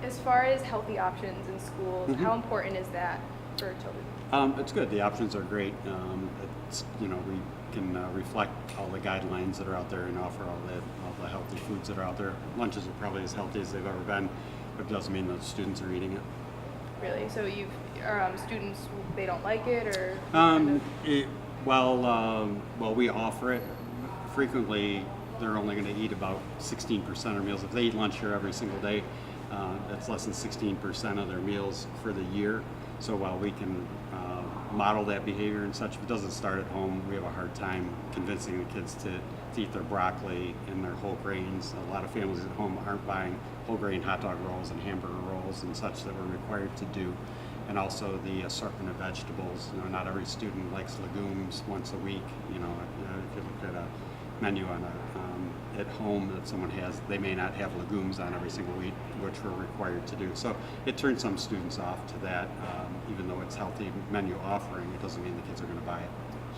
As far as healthy options in schools, Mhm. how important is that for children? It's good. The options are great. We can reflect all the guidelines that are out there and offer all the healthy foods that are out there. Lunches are probably as healthy as they've ever been, but it doesn't mean that students are eating it. Really? So students, they don't like it, or Um, it, well, we offer it. Frequently, they're only going to eat about 16% of meals. If they eat lunch here every single day, that's less than 16% of their meals for the year. So while we can model that behavior and such, if it doesn't start at home, we have a hard time convincing the kids to eat their broccoli and their whole grains. A lot of families at home aren't buying whole grain hot dog rolls and hamburger rolls and such that we're required to do. And also the assortment of vegetables. Not every student likes legumes once a week. If you look at a menu at home that someone has, they may not have legumes on every single week, which we're required to do. So it turns some students off to that. Even though it's healthy menu offering, it doesn't mean the kids are going to buy it.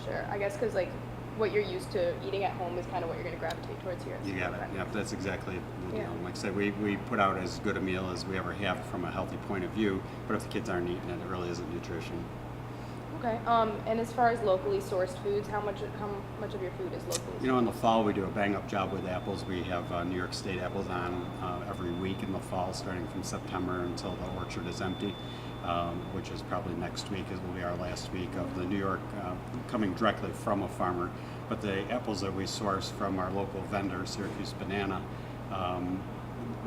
sure? I guess because like what you're used to eating at home is kind of what you're going to gravitate towards here. You got it. Okay. Yep, that's exactly the deal. Yeah. Like I said, we put out as good a meal as we ever have from a healthy point of view, but if the kids aren't eating it, it really isn't nutrition. Okay. And as far as locally sourced foods, how much of your food is locally sourced? In the fall, we do a bang-up job with apples. We have New York State apples on every week in the fall, starting from September until the orchard is empty, which is probably next week. It will be our last week of the New York coming directly from a farmer. But the apples that we source from our local vendor, Syracuse Banana,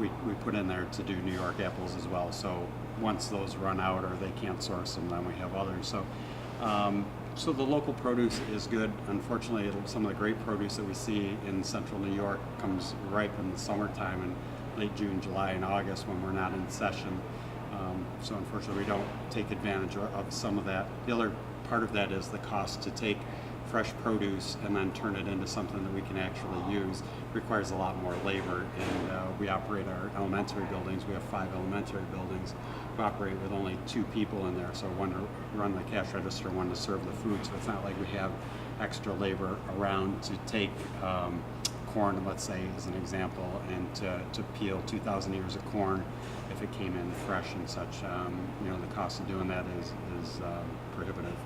we put in there to do New York apples as well. So once those run out or they can't source them, then we have others. So the local produce is good. Unfortunately, some of the great produce that we see in central New York comes ripe in the summertime in late June, July, and August when we're not in session. So unfortunately, we don't take advantage of some of that. The other part of that is the cost to take fresh produce and then turn it into something that we can actually use. Requires a lot more labor, and we operate our elementary buildings. We have 5 elementary buildings. We operate with only 2 people in there, so one to run the cash register, one to serve the food. So it's not like we have extra labor around to take corn, let's say, as an example, and to peel 2,000 ears of corn if it came in fresh and such. The cost of doing that is prohibitive.